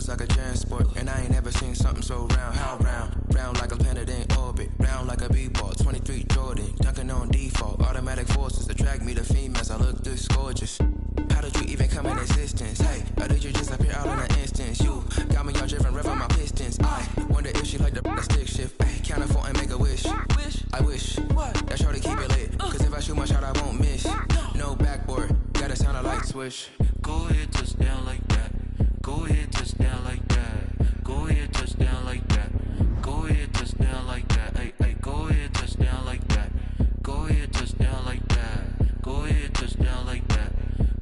numbers like a transport. And I ain't never seen something so round. How round? Round like a planet in orbit. Round like a b-ball. 23 Jordan. Dunking on default. Automatic forces attract me to females. I look this gorgeous. How did you even come in existence? Hey, or did you just appear out in an instance? You got me all driven, revving my pistons. I wonder if she like the stick shift. Ay, count four and make a wish. I wish that shorty keep it lit. Cause if I shoot my shot, I won't miss. No backboard, gotta sound a light switch. Go ahead, touchdown like that. Go ahead, touchdown like that. Go ahead, touchdown like that. Go ahead, touchdown like that. Ay, ay, go ahead, touchdown like that. Go ahead, touchdown like that. Go ahead, touchdown like that.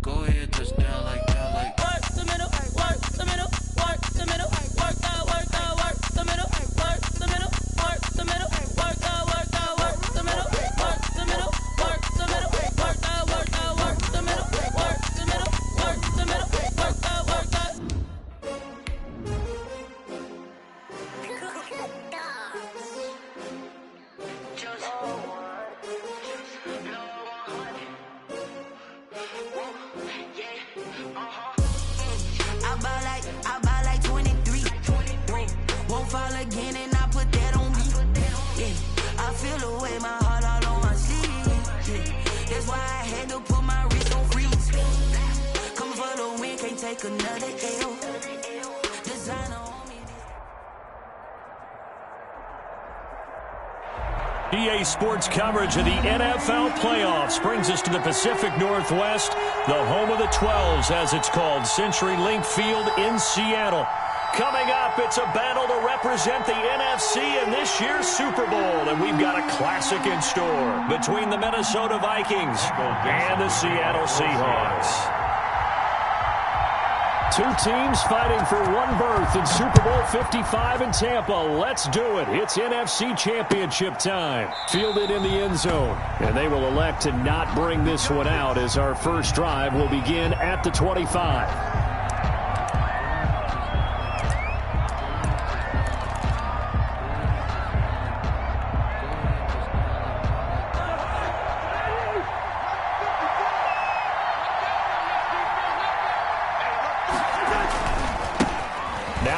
Go ahead, touchdown like that. Like work the middle, work the middle, work the middle, work out, work the middle, work the middle, work the middle, work out, work the middle, work the middle, work the middle, work out, work the middle, work the middle, work the middle, work out, work out. I buy like 23. Won't fall again and I put that on me. Yeah, I feel the way my heart all on my sleeve. Yeah, that's why I had to put my wrist on freeze. Coming for the win, can't take another L. Designer on me. EA Sports coverage of the NFL playoffs brings us to the Pacific Northwest, the home of the 12s, as it's called, CenturyLink Field in Seattle. Coming up, it's a battle to represent the NFC in this year's Super Bowl, and we've got a classic in store between the Minnesota Vikings and the Seattle Seahawks. Two teams fighting for one berth in Super Bowl 55 in Tampa. Let's do it. It's NFC Championship time. Fielded in the end zone. And they will elect to not bring this one out as our first drive will begin at the 25.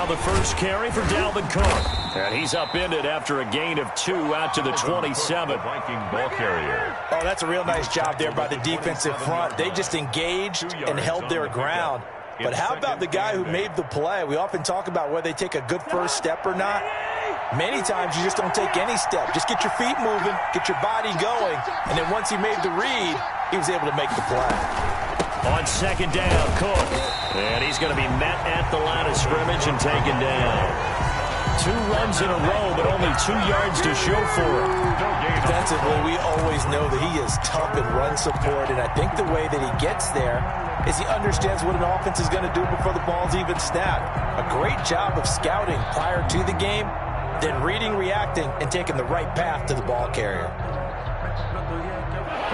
The first carry for Dalvin Cook. And he's upended after a gain of 2 out to the 27. Viking ball carrier. Oh, that's a real nice job there by the defensive front. They just engaged and held their ground. But how about the guy who made the play? We often talk about whether they take a good first step or not. Many times you just don't take any step. Just get your feet moving, get your body going, and then once he made the read, he was able to make the play. On second down, Cook. And he's going to be met at the line of scrimmage and taken down. 2 runs in a row, but only 2 yards to show for it. Defensively, we always know that he is tough in run support, and I think the way that he gets there is he understands what an offense is going to do before the ball's even snapped. A great job of scouting prior to the game, then reading, reacting, and taking the right path to the ball carrier.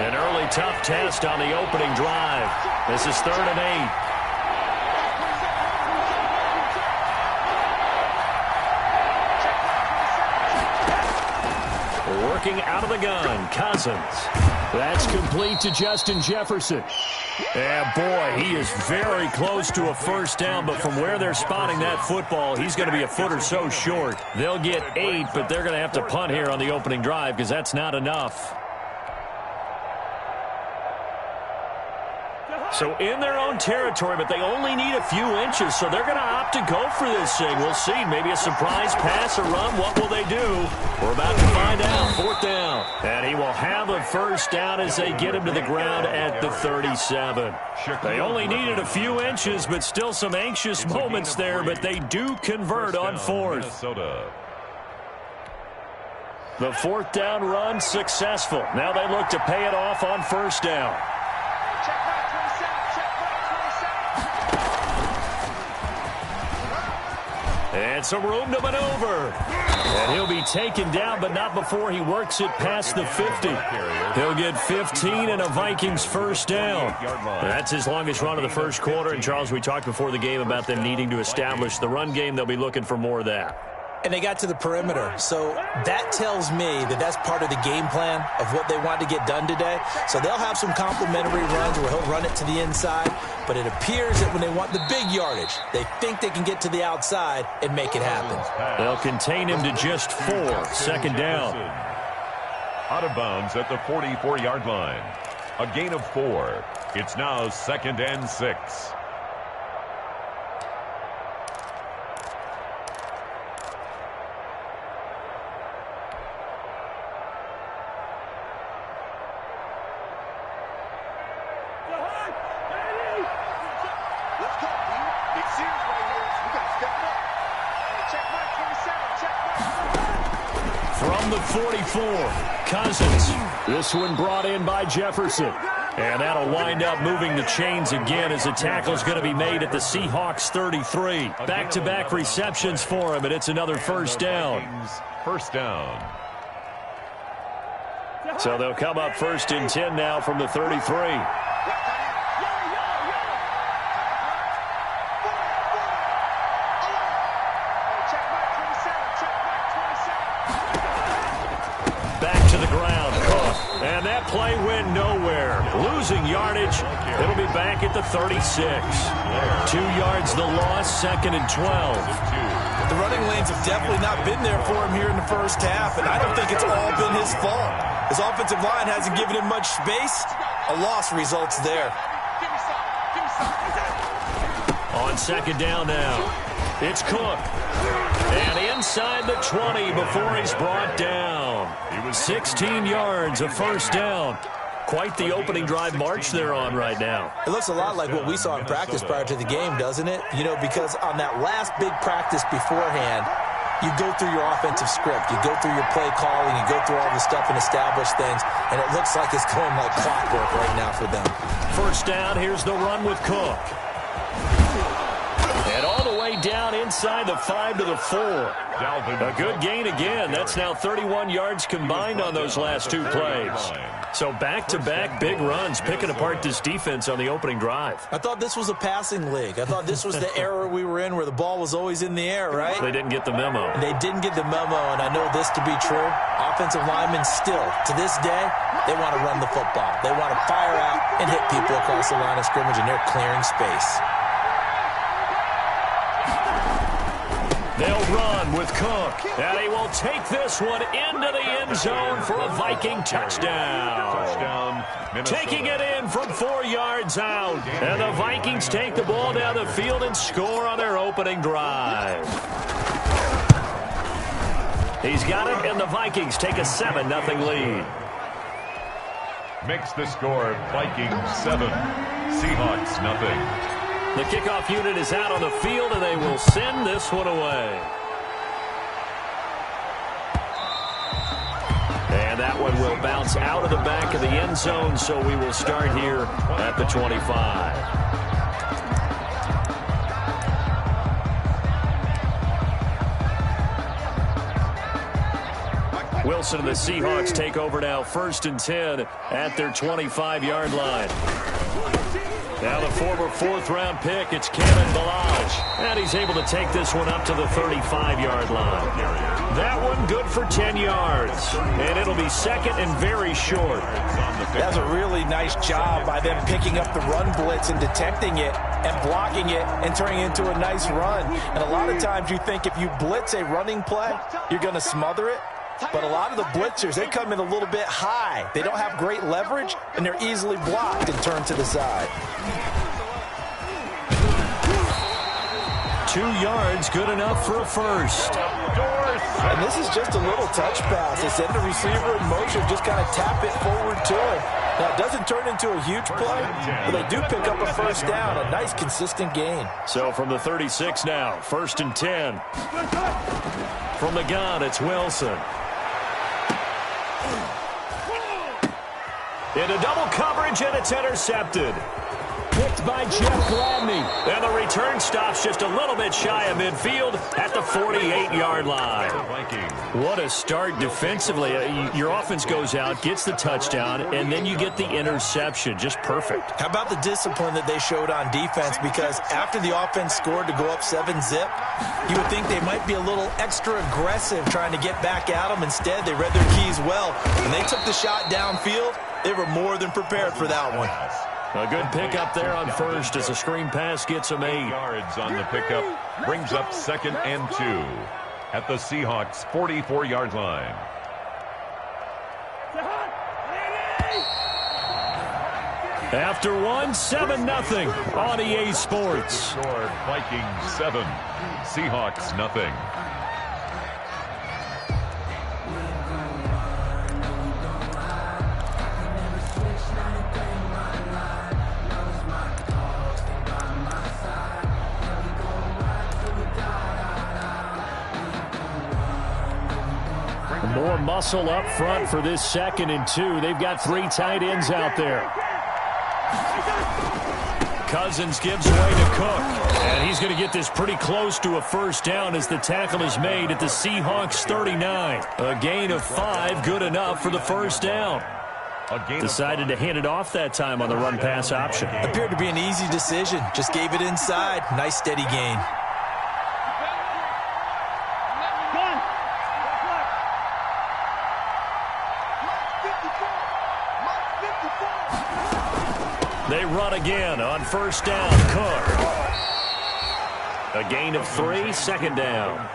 An early tough test on the opening drive. This is 3rd and 8. Working out of the gun, Cousins. That's complete to Justin Jefferson. And boy, he is very close to a first down, but from where they're spotting that football, he's going to be a foot or so short. They'll get 8, but they're going to have to punt here on the opening drive because that's not enough. So in their own territory, but they only need a few inches, so they're going to opt to go for this thing. We'll see. Maybe a surprise pass or run. What will they do? We're about to find out. 4th down. And he will have a first down as they get him to the ground at the 37. They only needed a few inches, but still some anxious moments there, but they do convert on 4th. The 4th down run successful. Now they look to pay it off on 1st down. And some room to maneuver. And he'll be taken down, but not before he works it past the 50. He'll get 15 and a Vikings first down. That's his longest run of the first quarter. And, Charles, we talked before the game about them needing to establish the run game. They'll be looking for more of that. and they got to the perimeter. So that tells me that that's part of the game plan of what they want to get done today. So they'll have some complementary runs where he'll run it to the inside, but it appears that when they want the big yardage, they think they can get to the outside and make it happen. They'll contain him to just 4. 2nd down. Out of bounds at the 44-yard line. A gain of 4. It's now 2nd and 6. From the 44, Cousins. This one brought in by Jefferson. And that'll wind up moving the chains again as the tackle's going to be made at the Seahawks 33. Back-to-back receptions for him, and it's another 1st down. 1st down. So they'll come up 1st and 10 now from the 33. And that play went nowhere. Losing yardage. It'll be back at the 36. 2 yards the loss, 2nd and 12. The running lanes have definitely not been there for him here in the first half, and I don't think it's all been his fault. His offensive line hasn't given him much space. A loss results there. On 2nd down now, it's Cook. And inside the 20 before he's brought down. 16 yards, a 1st down. Quite the opening drive march they're on right now. It looks a lot like what we saw in practice prior to the game, doesn't it? You know, because on that last big practice beforehand, you go through your offensive script. You go through your play calling. You go through all the stuff and establish things. And it looks like it's going like clockwork right now for them. 1st down, here's the run with Cook. And all the way down inside the 5 to the 4. A good gain again. That's now 31 yards combined on those last 2 plays. So back-to-back big runs, picking apart this defense on the opening drive. I thought this was a passing league. I thought this was the era we were in where the ball was always in the air, right? They didn't get the memo. They didn't get the memo, and I know this to be true. Offensive linemen still, to this day, they want to run the football. They want to fire out and hit people across the line of scrimmage, and they're clearing space. They'll run with Cook, and he will take this one into the end zone for a Viking touchdown. Taking it in from 4 yards out, and the Vikings take the ball down the field and score on their opening drive. He's got it, and the Vikings take a 7-0 lead. Makes the score Vikings 7, Seahawks nothing. The kickoff unit is out on the field, and they will send this one away. And that one will bounce out of the back of the end zone, so we will start here at the 25. Wilson and the Seahawks take over now, 1st and 10 at their 25-yard line. Now the former 4th-round pick, it's Kevin Balaj. And he's able to take this one up to the 35-yard line. That one good for 10 yards. And it'll be 2nd and very short. That's a really nice job by them picking up the run blitz and detecting it and blocking it and turning it into a nice run. And a lot of times you think if you blitz a running play, you're going to smother it. But a lot of the blitzers, they come in a little bit high. They don't have great leverage, and they're easily blocked and turned to the side. 2 yards, good enough for a first. And this is just a little touch pass. They send the receiver in motion, just kind of tap it forward to him. Now, it doesn't turn into a huge play, but they do pick up a first down, a nice, consistent gain. So from the 36 now, 1st and 10. From the gun, it's Wilson. Into double coverage, and it's intercepted. picked by Jeff Gladney. And the return stops just a little bit shy of midfield at the 48-yard line. What a start defensively. Your offense goes out, gets the touchdown, and then you get the interception. Just perfect. How about the discipline that they showed on defense? Because after the offense scored to go up 7-zip, you would think they might be a little extra aggressive trying to get back at them. Instead, they read their keys well. When they took the shot downfield, they were more than prepared for that one. A good pickup there on first as a screen pass gets them 8 yards on the pickup. Brings up 2nd and 2 at the Seahawks 44-yard line. After 7-0 on EA Sports. Vikings 7, Seahawks nothing. More muscle up front for this 2nd and 2. They've got 3 tight ends out there. Cousins gives way to Cook. And he's going to get this pretty close to a first down as the tackle is made at the Seahawks 39. A gain of 5, good enough for the first down. Decided to hand it off that time on the run-pass option. Appeared to be an easy decision. Just gave it inside. Nice steady gain. They run again on first down. Cook. A gain of 3, 2nd down.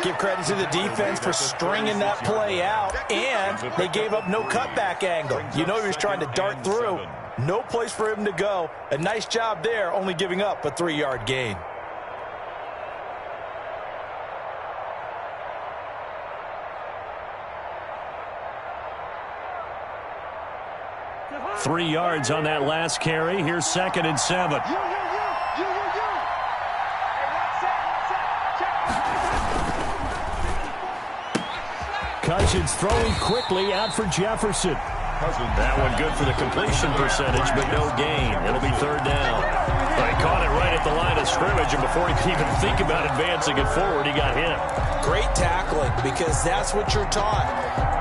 Give credit to the defense for stringing that play out, and they gave up no cutback angle. You know he was trying to dart through. No place for him to go. A nice job there, only giving up a 3-yard gain. Three yards on that last carry. Here's 2nd and 7. Cousins throwing quickly out for Jefferson. That one good for the completion percentage, but no gain. It'll be 3rd down. Well, he caught it right at the line of scrimmage, and before he could even think about advancing it forward, he got hit. Great tackling, because that's what you're taught.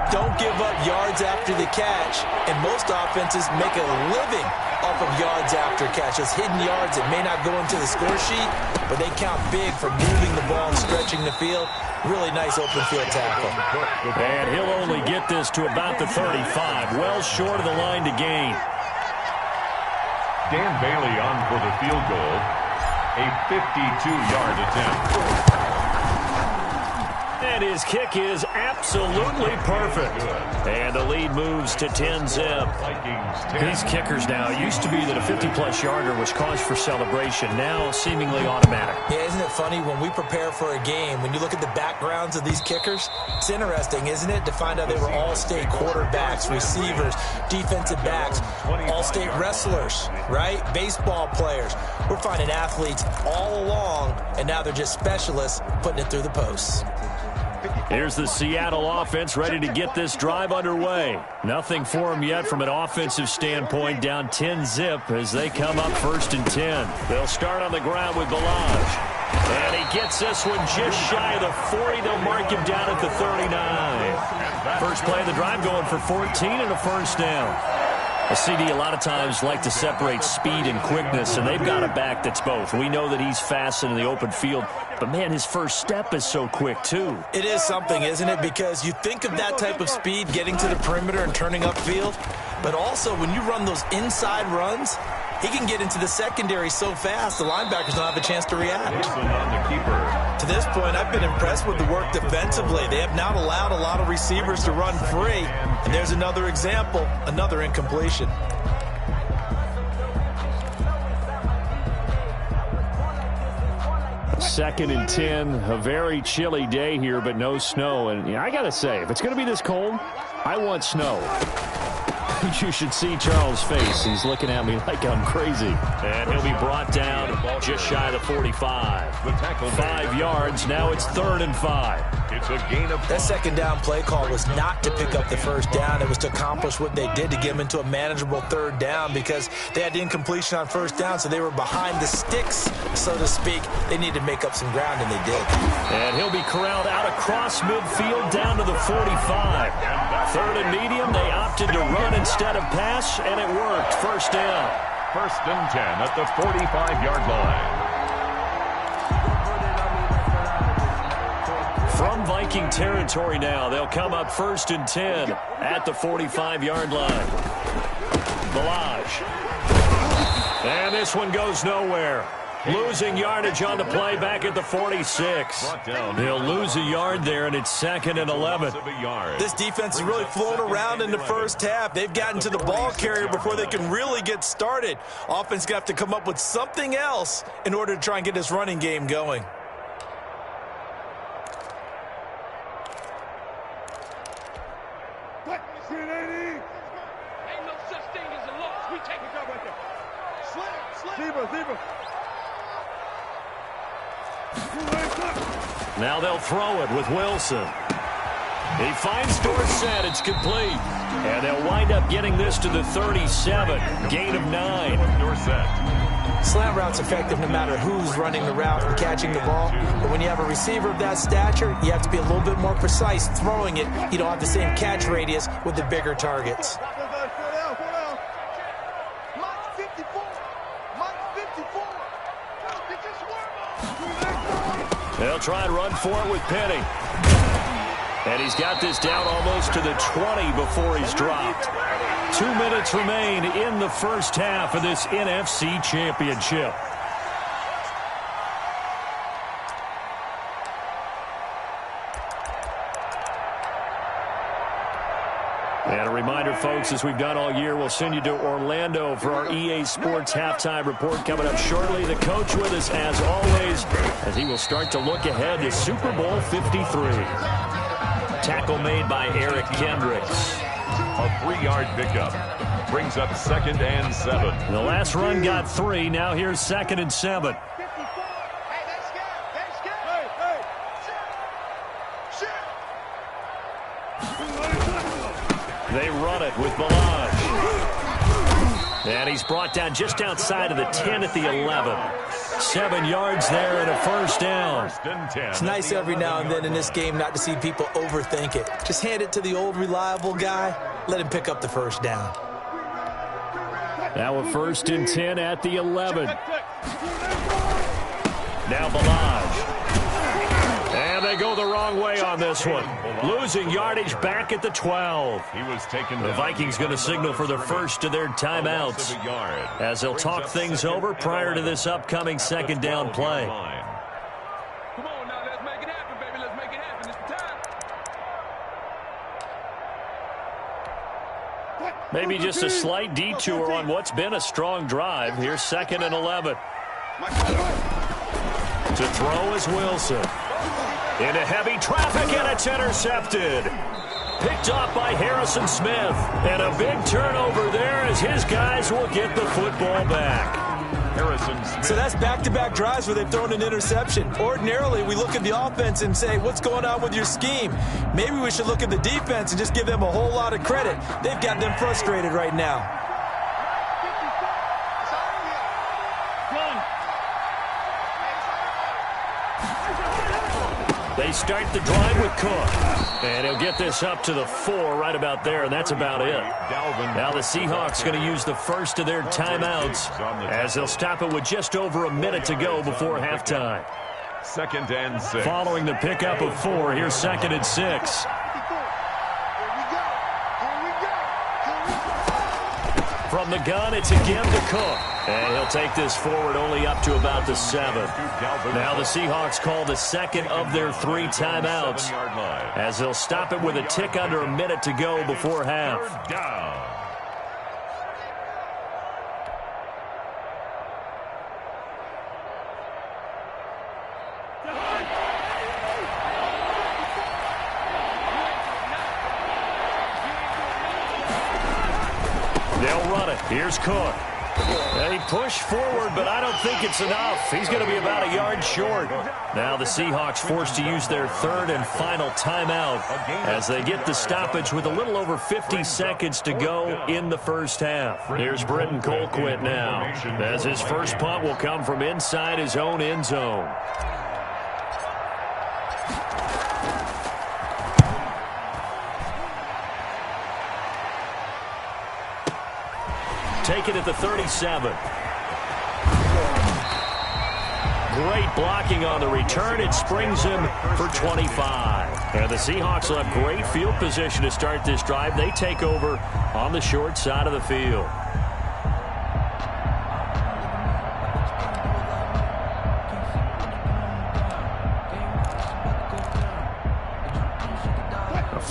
Don't give up yards after the catch, and most offenses make a living off of yards after catch. It's hidden yards that may not go into the score sheet, but they count big for moving the ball and stretching the field. Really nice open field tackle. And he'll only get this to about the 35, well short of the line to gain. Dan Bailey on for the field goal, a 52-yard attempt. And his kick is absolutely perfect. And the lead moves to 10-zip. These kickers now, it used to be that a 50-plus yarder was cause for celebration. Now seemingly automatic. Yeah, isn't it funny when we prepare for a game, when you look at the backgrounds of these kickers, it's interesting, isn't it, to find out they were all-state quarterbacks, receivers, defensive backs, all-state wrestlers, right? Baseball players. We're finding athletes all along, and now they're just specialists putting it through the posts. Here's the Seattle offense ready to get this drive underway. Nothing for them yet from an offensive standpoint, down 10-zip as they come up 1st and 10. They'll start on the ground with Balaj. And he gets this one just shy of the 40. They'll mark him down at the 39. First play of the drive going for 14 and a first down. A CD a lot of times like to separate speed and quickness, and they've got a back that's both. We know that he's fast in the open field, but, man, his first step is so quick, too. It is something, isn't it? Because you think of that type of speed getting to the perimeter and turning upfield, but also when you run those inside runs, he can get into the secondary so fast the linebackers don't have a chance to react. To this point, I've been impressed with the work defensively. They have not allowed a lot of receivers to run free. And there's another example, another incompletion. Second and 10, a very chilly day here, but no snow. And I got to say, if it's going to be this cold, I want snow. You should see Charles' face. He's looking at me like I'm crazy. And he'll be brought down just shy of the 45. 5 yards, now it's 3rd and 5. It's a gain of 5. That second down play call was not to pick up the first down. It was to accomplish what they did to get them into a manageable 3rd down because they had incompletion on first down, so they were behind the sticks, so to speak. They needed to make up some ground, and they did. And he'll be corralled out across midfield down to the 45. 3rd and medium, they opted to run instead of pass, and it worked. First down. 1st and 10 at the 45-yard line. From Viking territory now, they'll come up 1st and 10 at the 45-yard line. Balaj. And this one goes nowhere. Losing yardage on the play back at the 46. They'll lose a yard there, and it's 2nd and 11. This defense is really flown around in the first half. They've gotten to the ball carrier before they can really get started. Offense got to come up with something else in order to try and get this running game going. Ain't no such thing as a loss. We take it up right there. Slip. Zebra. Now they'll throw it with Wilson. He finds Dorsett. It's complete. And they'll wind up getting this to the 37. Gain of 9. Dorsett. Slant route's effective no matter who's running the route and catching the ball. But when you have a receiver of that stature, you have to be a little bit more precise throwing it. You don't have the same catch radius with the bigger targets. They'll try and run for it with Penny. And he's got this down almost to the 20 before he's dropped. 2 minutes remain in the first half of this NFC Championship. And a reminder, folks, as we've done all year, we'll send you to Orlando for our EA Sports halftime report coming up shortly. The coach with us, as always, as he will start to look ahead to Super Bowl 53. Tackle made by Eric Kendricks. A 3-yard pickup. Brings up 2nd and 7. The last run got 3. Now here's 2nd and 7. They run it with Balaj. And he's brought down just outside of the 10 at the 11. 7 yards there and a first down. It's nice every now and then in this game not to see people overthink it. Just hand it to the old reliable guy. Let him pick up the first down. Now a 1st and 10 at the 11. Now Balaj. And they go the wrong way on this one. Losing yardage back at the 12. He was taken. The Vikings going to signal for the first of their timeouts as they'll talk things over prior to this upcoming 2nd down play. Come on now, let's make it happen, baby. Let's make it happen. It's the time. Maybe just a slight detour on what's been a strong drive. Here's 2nd and 11. To throw is Wilson. Into heavy traffic, and it's intercepted. Picked off by Harrison Smith. And a big turnover there as his guys will get the football back. Harrison Smith. So that's back-to-back drives where they've thrown an interception. Ordinarily, we look at the offense and say, what's going on with your scheme? Maybe we should look at the defense and just give them a whole lot of credit. They've got them frustrated right now. They start the drive with Cook. And he'll get this up to the 4 right about there, and that's about it. Now the Seahawks going to use the first of their timeouts as they'll stop it with just over a minute to go before halftime. 2nd and 6. Following the pickup of 4, here's 2nd and 6. From the gun, it's again to Cook. And he'll take this forward only up to about the 7. Now the Seahawks call the second of their 3 timeouts as they'll stop it with a tick under a minute to go before half. They'll run it. Here's Cook. He pushed forward, but I don't think it's enough. He's going to be about a yard short. Now the Seahawks forced to use their third and final timeout as they get the stoppage with a little over 50 seconds to go in the first half. Here's Britton Colquitt now, as his first punt will come from inside his own end zone. Take it at the 37. Great blocking on the return. It springs him for 25. And the Seahawks will have great field position to start this drive. They take over on the short side of the field.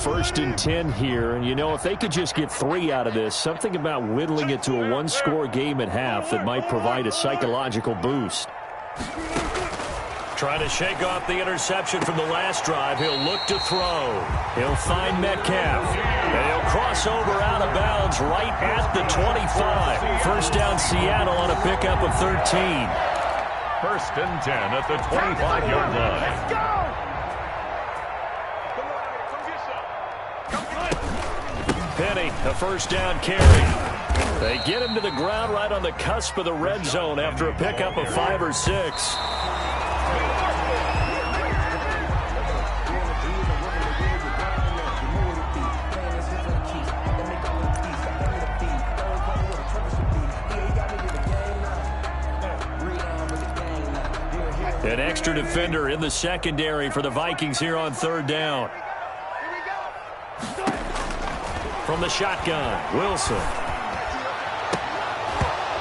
First and 10 here, and you know, if they could just get 3 out of this, something about whittling it to a one-score game at half that might provide a psychological boost. Trying to shake off the interception from the last drive. He'll look to throw. He'll find Metcalf, and he'll cross over out of bounds right at the 25. First down Seattle on a pickup of 13. First and 10 at the 25-yard line. Let's go! Penny, a first down carry. They get him to the ground right on the cusp of the red zone after a pickup of 5 or 6. An extra defender in the secondary for the Vikings here on third down. From the shotgun, Wilson.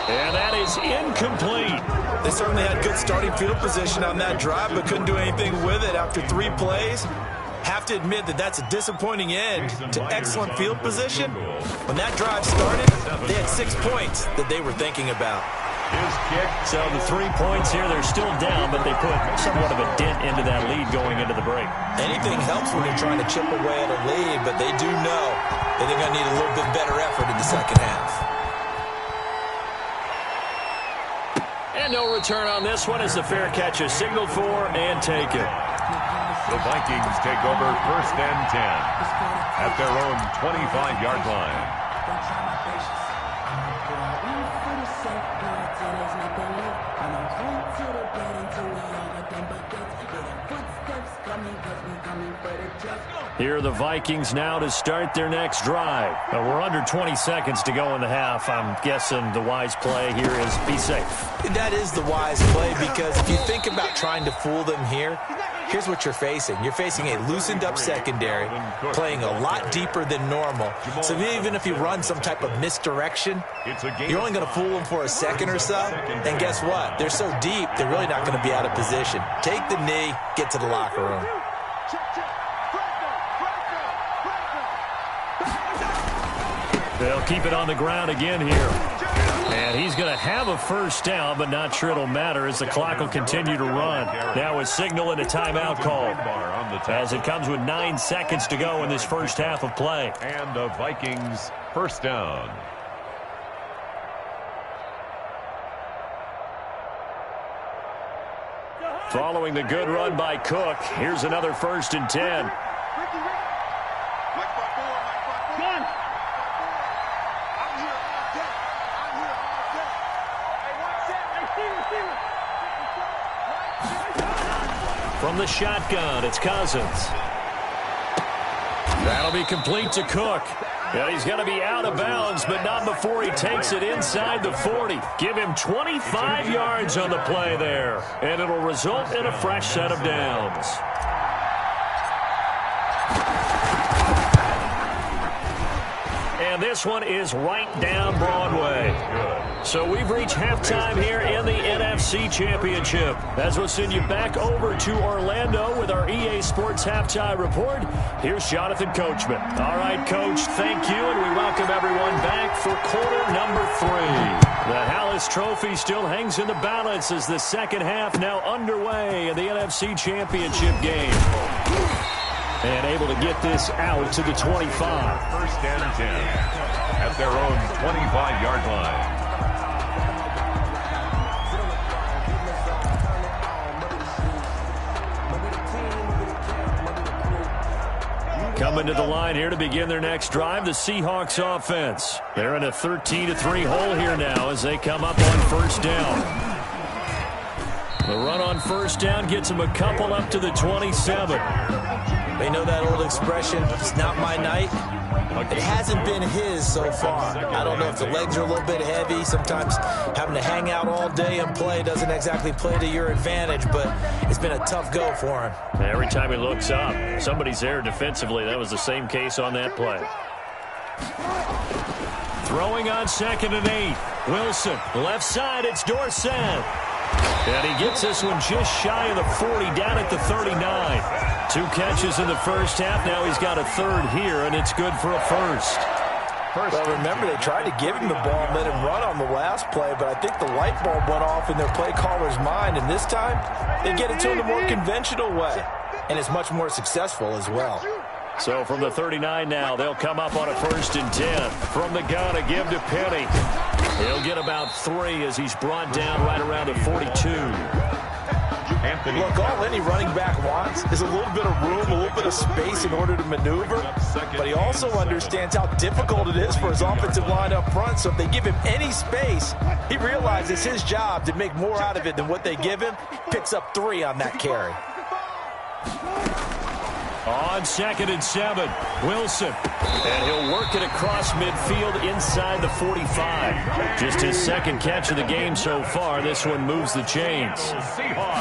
And that is incomplete. They certainly had good starting field position on that drive, but couldn't do anything with it after 3 plays. Have to admit that that's a disappointing end to excellent field position. When that drive started, they had 6 points that they were thinking about. His kick. So the 3 points here, they're still down, but they put somewhat of a dent into that lead going into the break. Anything helps when you're trying to chip away at a lead, but they do know that they're going to need a little bit better effort in the second half. And no return on this one as the fair catch is signaled for and taken. The Vikings take over first and 10 at their own 25-yard line. Here are the Vikings now to start their next drive. We're under 20 seconds to go in the half. I'm guessing the wise play here is be safe. That is the wise play, because if you think about trying to fool them here, here's what you're facing. You're facing a loosened up secondary, playing a lot deeper than normal. So even if you run some type of misdirection, you're only going to fool them for a second or so. And guess what? They're so deep, they're really not going to be out of position. Take the knee, get to the locker room. They'll keep it on the ground again here. And he's going to have a first down, but not sure it'll matter as the clock will continue to run. Now a signal and a timeout call as it comes with 9 seconds to go in this first half of play. And the Vikings first down. Following the good run by Cook, here's another first and 10. From the shotgun, it's Cousins. That'll be complete to Cook. And he's going to be out of bounds, but not before he takes it inside the 40. Give him 25 yards on the play there, and it'll result in a fresh set of downs. And this one is right down Broadway. So we've reached halftime here in the NFC Championship. As we'll send you back over to Orlando with our EA Sports Halftime Report. Here's Jonathan Coachman. All right, Coach, thank you, and we welcome everyone back for quarter number 3. The Hallis Trophy still hangs in the balance as the second half now underway in the NFC Championship game. And able to get this out to the 25. First and 10 at their own 25-yard line. Coming to the line here to begin their next drive, the Seahawks offense. They're in a 13-3 hole here now as they come up on first down. The run on first down gets them a couple up to the 27. They know that old expression, it's not my night. It hasn't been his so far. I don't know if the legs are a little bit heavy. Sometimes having to hang out all day and play doesn't exactly play to your advantage, but it's been a tough go for him. Every time he looks up, somebody's there defensively. That was the same case on that play. Throwing on 2nd and 8. Wilson, left side, it's Dorsett. And he gets this one just shy of the 40, down at the 39. 2 catches in the first half. Now he's got a third here, and it's good for a first. Well, remember, they tried to give him the ball and let him run on the last play, but I think the light bulb went off in their play caller's mind, and this time they get it to him the more conventional way, and it's much more successful as well. So from the 39 now, they'll come up on a 1st and 10. From the gun, a give to Penny. He'll get about 3 as he's brought down right around the 42. Look, all any running back wants is a little bit of room, a little bit of space in order to maneuver, but he also understands how difficult it is for his offensive line up front, so if they give him any space, he realizes his job to make more out of it than what they give him, picks up 3 on that carry. On 2nd and 7, Wilson. And he'll work it across midfield inside the 45. Just his 2nd catch of the game so far. This one moves the chains.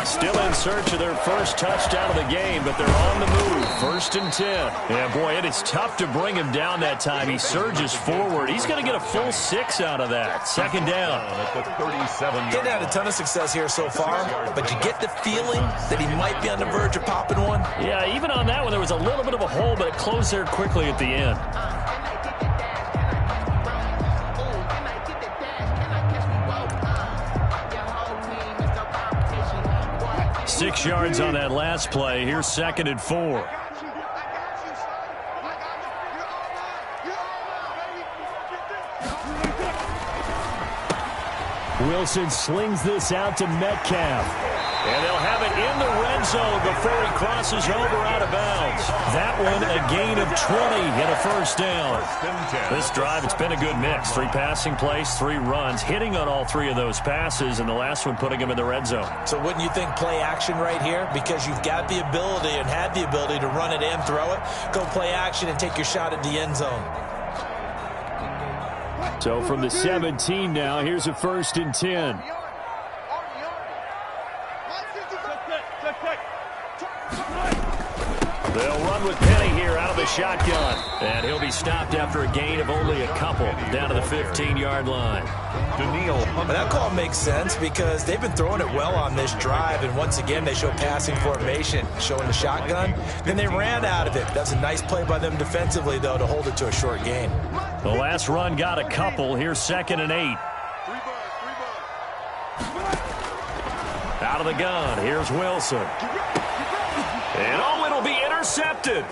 Still in search of their first touchdown of the game, but they're on the move. 1st and 10. Yeah, boy, it is tough to bring him down that time. He surges forward. He's going to get a full 6 out of that. 2nd down. Getting had a ton of success here so far, but you get the feeling that he might be on the verge of popping one. Yeah, even on that one, there was a little bit of a hole, but it closed there quickly at the end. Six yards on that last play. Here's 2nd and 4. Wilson slings this out to Metcalf. And they'll have it in the red zone before he crosses over out of bounds. That one a gain of 20 and a 1st down. This drive, it's been a good mix. 3 passing plays, 3 runs, hitting on all 3 of those passes, and the last one putting him in the red zone. So wouldn't you think play action right here? Because you've got the ability and had the ability to run it and throw it. Go play action and take your shot at the end zone. So from the 17 now, here's a 1st and 10. They'll run with Penny here out of the shotgun. And he'll be stopped after a gain of only a couple down to the 15-yard line. That call makes sense because they've been throwing it well on this drive, and once again they show passing formation, showing the shotgun. Then they ran out of it. That's a nice play by them defensively, though, to hold it to a short gain. The last run got a couple. Here's 2nd and 8. Out of the gun. Here's Wilson. And oh, it'll be intercepted.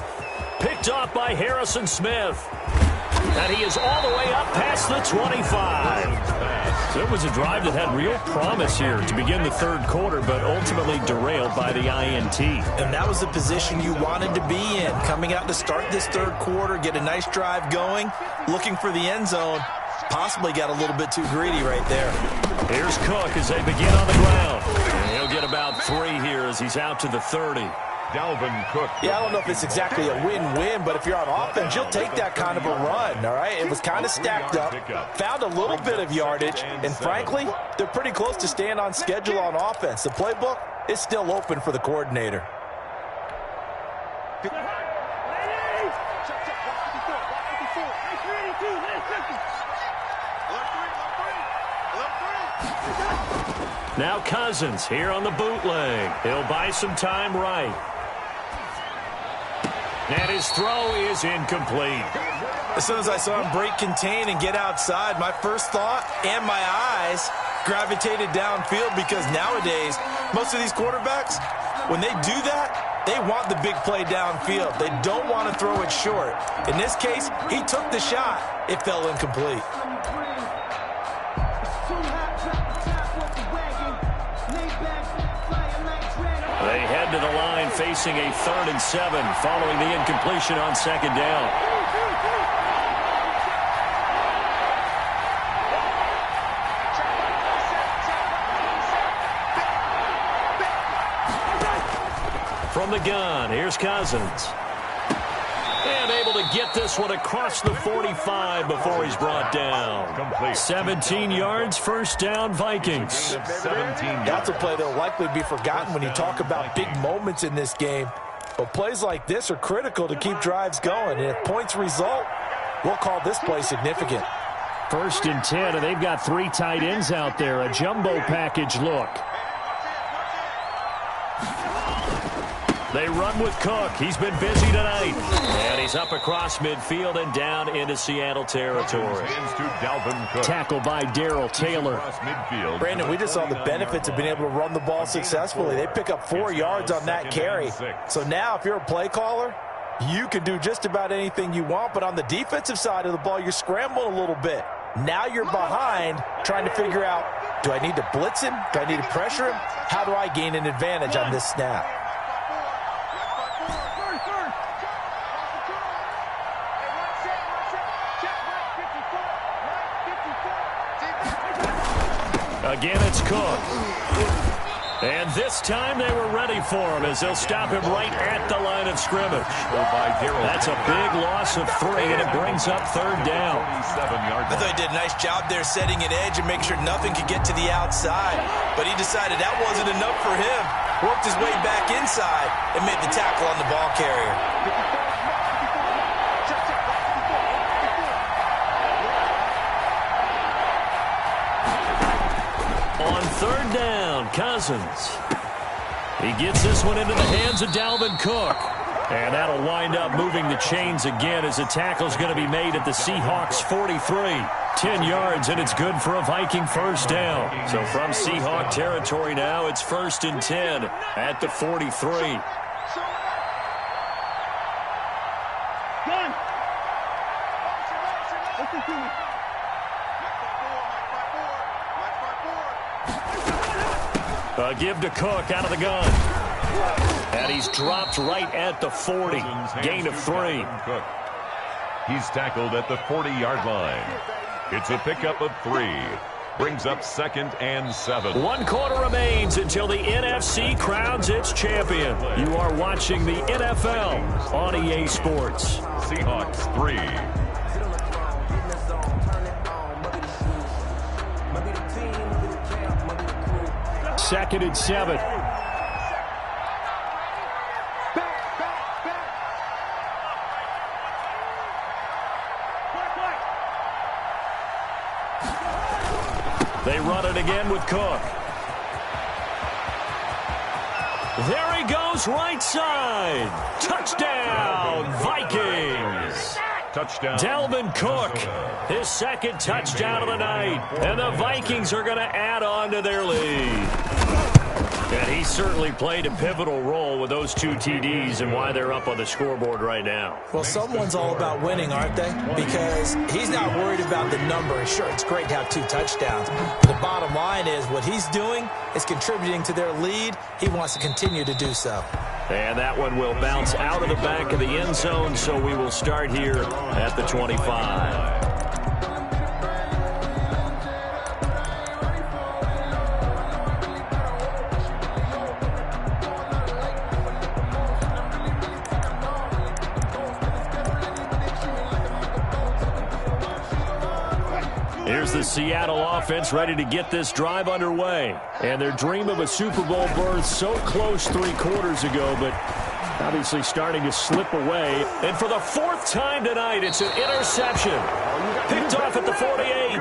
Picked off by Harrison Smith. And he is all the way up past the 25. So it was a drive that had real promise here to begin the 3rd quarter, but ultimately derailed by the INT. And that was the position you wanted to be in. Coming out to start this 3rd quarter, get a nice drive going, looking for the end zone. Possibly got a little bit too greedy right there. Here's Cook as they begin on the ground. And he'll get about 3 here as he's out to the 30. Dalvin Cook. Yeah, I don't know if it's exactly a win-win, but if you're on offense, you'll take that kind of a run, all right? It was kind of stacked up, found a little bit of yardage, and frankly, they're pretty close to staying on schedule on offense. The playbook is still open for the coordinator. Now Cousins here on the bootleg. He'll buy some time right. And his throw is incomplete. As soon as I saw him break contain and get outside, my first thought and my eyes gravitated downfield, because nowadays, most of these quarterbacks, when they do that, they want the big play downfield. They don't want to throw it short. In this case, he took the shot. It fell incomplete. They head to the line facing a 3rd and 7 following the incompletion on 2nd down. From the gun, here's Koolkingz. And able to get this one across the 45 before he's brought down. 17 yards, 1st down, Vikings. 17 yards. That's a play that will likely be forgotten when you talk about big moments in this game. But plays like this are critical to keep drives going. And if points result, we'll call this play significant. 1st and 10, and they've got 3 tight ends out there. A jumbo package look. They run with Cook. He's been busy tonight. And he's up across midfield and down into Seattle territory. Tackle by Darrell Taylor. Brandon, we just saw the benefits of being able to run the ball successfully. They pick up 4 yards on that carry. So now if you're a play caller, you can do just about anything you want. But on the defensive side of the ball, you're scrambling a little bit. Now you're behind trying to figure out, do I need to blitz him? Do I need to pressure him? How do I gain an advantage on this snap? Again, it's Cook. And this time they were ready for him as they'll stop him right at the line of scrimmage. That's a big loss of 3, and it brings up 3rd down. I thought he did a nice job there setting an edge and make sure nothing could get to the outside. But he decided that wasn't enough for him. Worked his way back inside and made the tackle on the ball carrier. On 3rd down, Koolkingz. He gets this one into the hands of Dalvin Cook. And that'll wind up moving the chains again as the tackle's going to be made at the Seahawks 43. 10 yards, and it's good for a Viking 1st down. So from Seahawk territory now, it's 1st and 10 at the 43. Give to Cook out of the gun. And he's dropped right at the 40. Gain of 3. He's tackled at the 40-yard line. It's a pickup of 3. Brings up 2nd and 7. 1 quarter remains until the NFC crowns its champion. You are watching the NFL on EA Sports. Seahawks 3. 2nd and 7. They run it again with Cook. There he goes, right side. Touchdown, Vikings. Touchdown. Dalvin Cook, his 2nd touchdown of the night. And the Vikings are going to add on to their lead. And he certainly played a pivotal role with those 2 TDs and why they're up on the scoreboard right now. Well, someone's all about winning, aren't they? Because he's not worried about the number. Sure, it's great to have 2 touchdowns. But the bottom line is what he's doing is contributing to their lead. He wants to continue to do so. And that one will bounce out of the back of the end zone, so we will start here at the 25. Here's the Seattle offense ready to get this drive underway. And their dream of a Super Bowl berth so close 3 quarters ago, but obviously starting to slip away. And for the 4th time tonight, it's an interception. Picked off at the 48.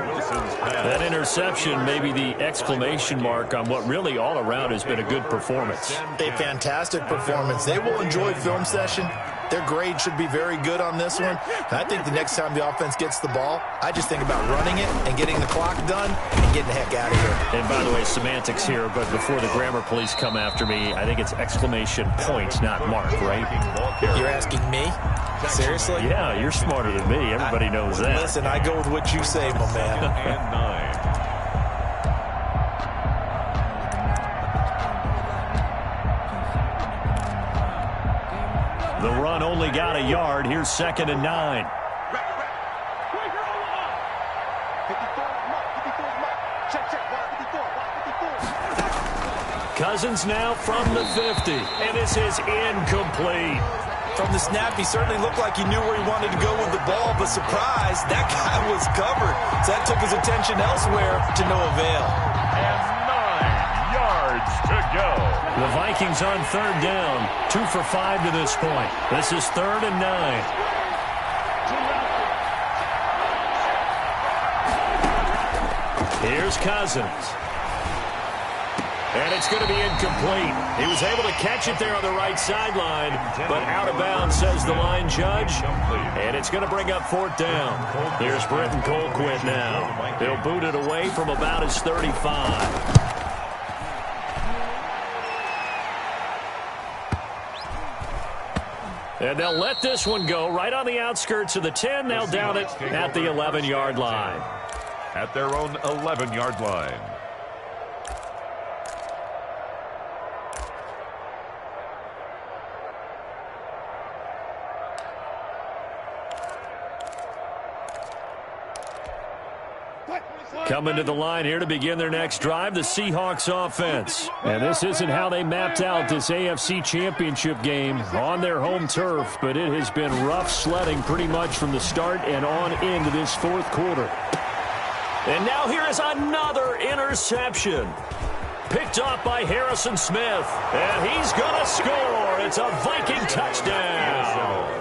That interception may be the exclamation mark on what really all around has been a good performance. A fantastic performance. They will enjoy film session. Their grade should be very good on this one. And I think the next time the offense gets the ball, I just think about running it and getting the clock done and getting the heck out of here. And by the way, semantics here, but before the grammar police come after me, I think it's exclamation point, not mark, right? You're asking me? Seriously? Yeah, you're smarter than me. Everybody knows that. Listen, I go with what you say, my man. And 9. The run only got a yard. Here's 2nd and 9. Cousins now from the 50, and this is incomplete. From the snap, he certainly looked like he knew where he wanted to go with the ball, but surprise, that guy was covered. So that took his attention elsewhere to no avail. And 9 yards to go. The Vikings on 3rd down, 2 for 5 to this point. This is 3rd and 9. Here's Cousins. And it's going to be incomplete. He was able to catch it there on the right sideline, but out of bounds, says the line judge. And it's going to bring up 4th down. Here's Britton Colquitt now. They'll boot it away from about his 35. And they'll let this one go right on the outskirts of the 10. They'll down it at the 11-yard line. At their own 11-yard line. Coming to the line here to begin their next drive, the Seahawks offense. And this isn't how they mapped out this AFC Championship game on their home turf, but it has been rough sledding pretty much from the start and on into this 4th quarter. And now here is another interception. Picked off by Harrison Smith. And he's going to score. It's a Viking touchdown.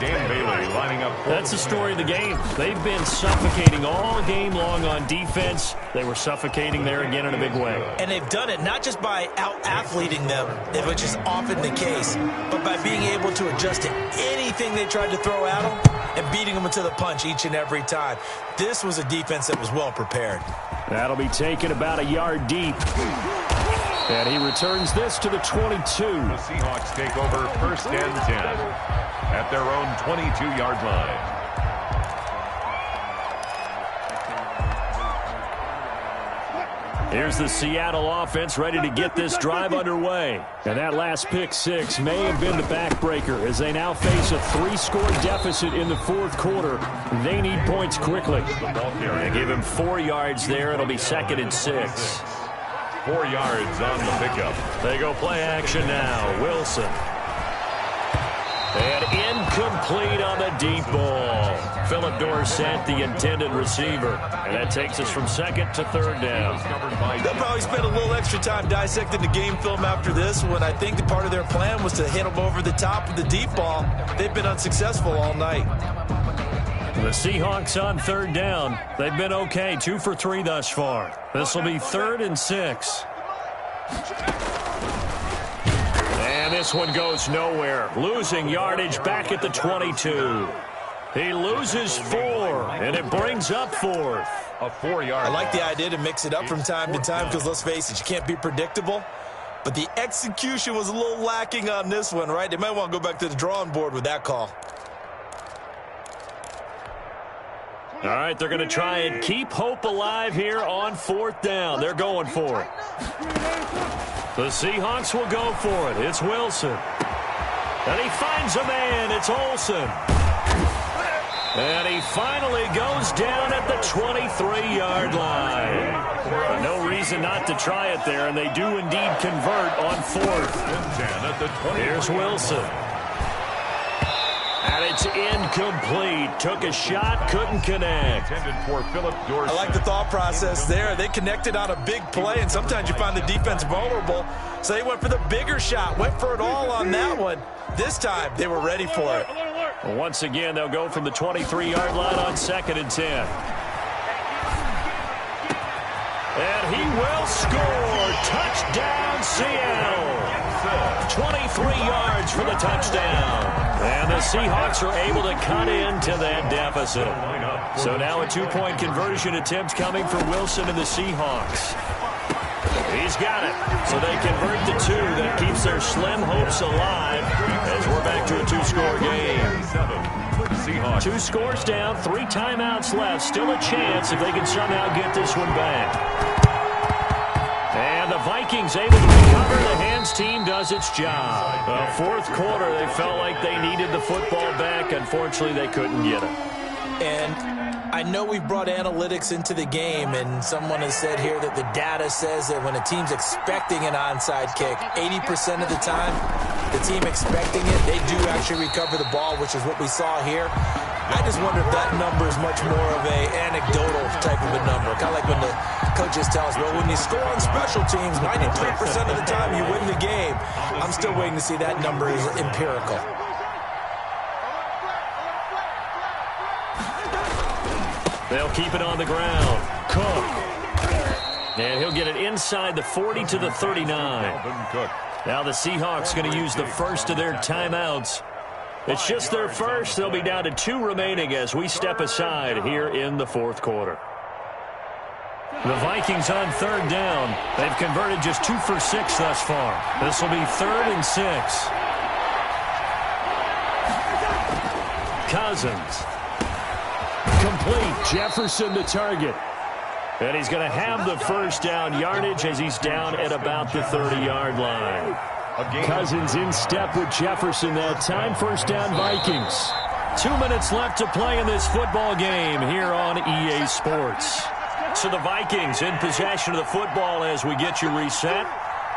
Dan Bailey lining up. That's the story of the game. They've been suffocating all game long on defense. They were suffocating there again in a big way. And they've done it not just by out-athleting them, which is often the case, but by being able to adjust to anything they tried to throw at them and beating them into the punch each and every time. This was a defense that was well prepared. That'll be taken about a yard deep. And he returns this to the 22. The Seahawks take over 1st and 10 at their own 22-yard line. Here's the Seattle offense ready to get this drive underway. And that last pick 6 may have been the backbreaker as they now face a 3-score deficit in the 4th quarter. They need points quickly. They give him 4 yards there. It'll be 2nd and 6. 4 yards on the pickup. They go play action now. Wilson. And incomplete on the deep ball. Philip Dorsett, the intended receiver. And that takes us from 2nd to 3rd down. They'll probably spend a little extra time dissecting the game film after this one. I think part of their plan was to hit them over the top of the deep ball. They've been unsuccessful all night. The Seahawks on 3rd down. They've been okay, 2 for 3 thus far. This will be 3rd and 6. And this one goes nowhere. Losing yardage back at the 22. He loses 4, and it brings up 4th. A 4-yard. I like the idea to mix it up from time to time because, let's face it, you can't be predictable. But the execution was a little lacking on this one, right? They might want to go back to the drawing board with that call. All right, they're going to try and keep hope alive here on 4th down. They're going for it. The Seahawks will go for it. It's Wilson. And he finds a man. It's Olsen. And he finally goes down at the 23-yard line. But no reason not to try it there, and they do indeed convert on 4th. Here's Wilson. And it's incomplete. Took a shot, couldn't connect. I like the thought process there. They connected on a big play, and sometimes you find the defense vulnerable. So they went for the bigger shot, went for it all on that one. This time, they were ready for it. Well, once again, they'll go from the 23-yard line on 2nd and 10. And he will score. Touchdown, Seattle. 23 yards for the touchdown. And the Seahawks are able to cut into that deficit. So now a 2-point conversion attempt coming from Wilson and the Seahawks. He's got it. So they convert the 2. That keeps their slim hopes alive as we're back to a 2-score game. 2 scores down, 3 timeouts left. Still a chance if they can somehow get this one back. And the Vikings able to recover the hands Vikings team does its job. Fourth quarter, they felt like they needed the football back. Unfortunately, they couldn't get it. And I know we've brought analytics into the game, and someone has said here that the data says that when a team's expecting an onside kick, 80% of the time, the team expecting it, they do actually recover the ball, which is what we saw here. I just wonder if that number is much more of a anecdotal type of a number. Kind of like when the coaches tell us, well, when you score on special teams, 93% of the time you win the game. I'm still waiting to see that number is empirical. They'll keep it on the ground. Cook. And he'll get it inside the 40 to the 39. Now the Seahawks going to use the first of their timeouts. It's just their first. They'll be down to 2 remaining as we step aside here in the fourth quarter. The Vikings on third down. They've converted just 2 for 6 thus far. This will be 3rd and 6. Cousins. Complete. Jefferson the target. And he's going to have the first down yardage as he's down at about the 30-yard line. Cousins in step with Jefferson that time. First down, Vikings. 2 minutes left to play in this football game here on EA Sports. So the Vikings in possession of the football as we get you reset.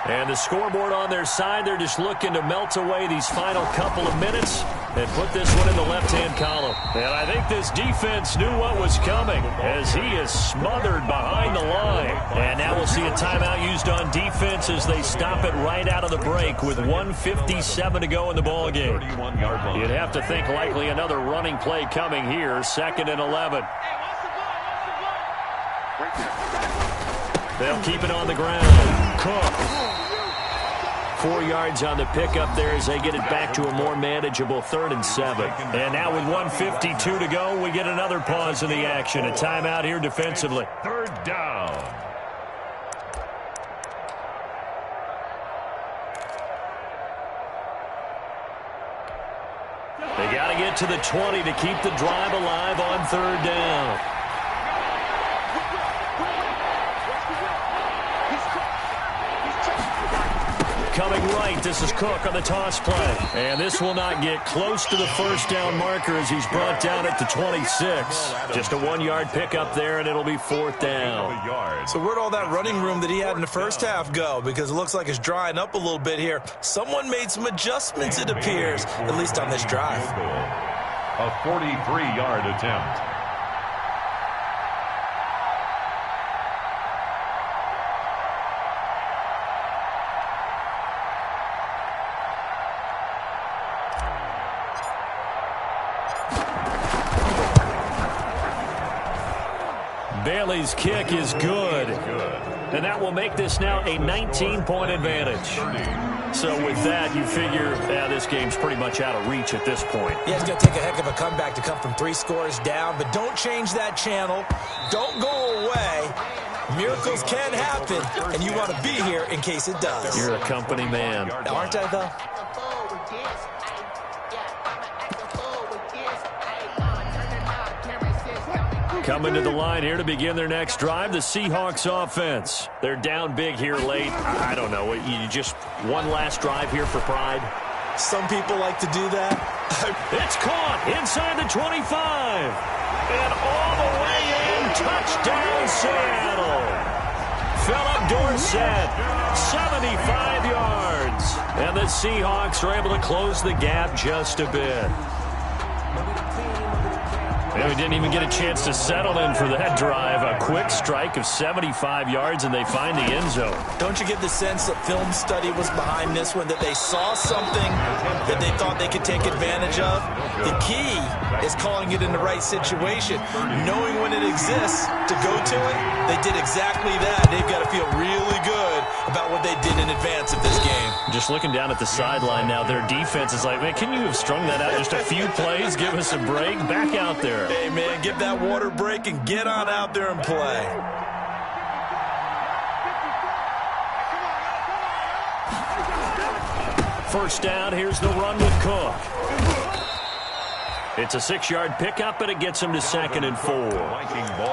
And the scoreboard on their side, they're just looking to melt away these final couple of minutes and put this one in the left-hand column. And I think this defense knew what was coming as he is smothered behind the line. And now we'll see a timeout used on defense as they stop it right out of the break with 1:57 to go in the ballgame. You'd have to think likely another running play coming here, 2nd and 11. They'll keep it on the ground. Cook. 4 yards on the pickup there as they get it back to a more manageable 3rd and 7. And now with 1:52 to go, we get another pause in the action. A timeout here defensively. 3rd down. They got to get to the 20 to keep the drive alive on 3rd down. Coming right, this is Cook on the toss play. And this will not get close to the first down marker as he's brought down at the 26. Just a 1-yard pickup there, and it'll be 4th down. So where'd all that running room that he had in the first half go? Because it looks like it's drying up a little bit here. Someone made some adjustments, it appears, at least on this drive. A 43-yard attempt. Bailey's kick is good. And that will make this now a 19-point advantage. So with that, you figure, this game's pretty much out of reach at this point. Yeah, it's going to take a heck of a comeback to come from 3 scores down. But don't change that channel. Don't go away. Miracles can happen, and you want to be here in case it does. You're a company man. Aren't I, though? Coming to the line here to begin their next drive, the Seahawks offense. They're down big here late. I don't know. You just one last drive here for pride? Some people like to do that. It's caught inside the 25. And all the way in. Touchdown, Seattle. Philip Dorsett, 75 yards. And the Seahawks are able to close the gap just a bit. And we didn't even get a chance to settle in for that drive. A quick strike of 75 yards, and they find the end zone. Don't you get the sense that film study was behind this one, that they saw something that they thought they could take advantage of? The key is calling it in the right situation. Knowing when it exists to go to it, they did exactly that. They've got to feel really good about what they did in advance of this game. Just looking down at the sideline now, their defense is like, man, can you have strung that out just a few plays? Give us a break. Back out there. Hey, man, give that water break and get on out there and play. First down, here's the run with Cook. It's a 6-yard pickup, and it gets him to 2nd and 4.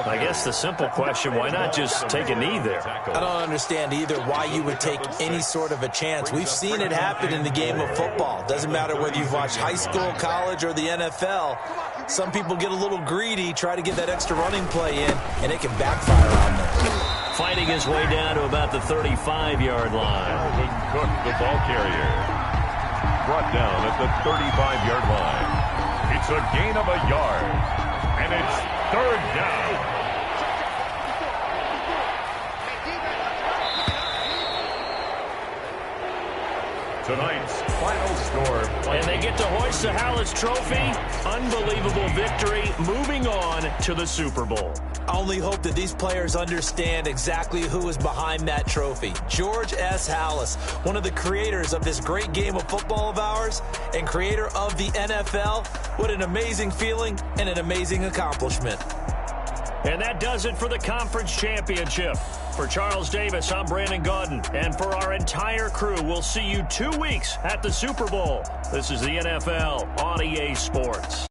I guess the simple question, why not just take a knee there? I don't understand either why you would take any sort of a chance. We've seen it happen in the game of football. Doesn't matter whether you've watched high school, college, or the NFL. Some people get a little greedy, try to get that extra running play in, and it can backfire on them. Fighting his way down to about the 35-yard line. Calvin Cook, the ball carrier. Brought down at the 35-yard line. It's a gain of a yard, and it's 3rd down. Tonight's final score. And they get to hoist the Hallis Trophy. Unbelievable victory. Moving on to the Super Bowl. I only hope that these players understand exactly who is behind that trophy. George S. Hallis, one of the creators of this great game of football of ours and creator of the NFL. What an amazing feeling and an amazing accomplishment. And that does it for the conference championship. For Charles Davis, I'm Brandon Gaudin. And for our entire crew, we'll see you 2 weeks at the Super Bowl. This is the NFL on EA Sports.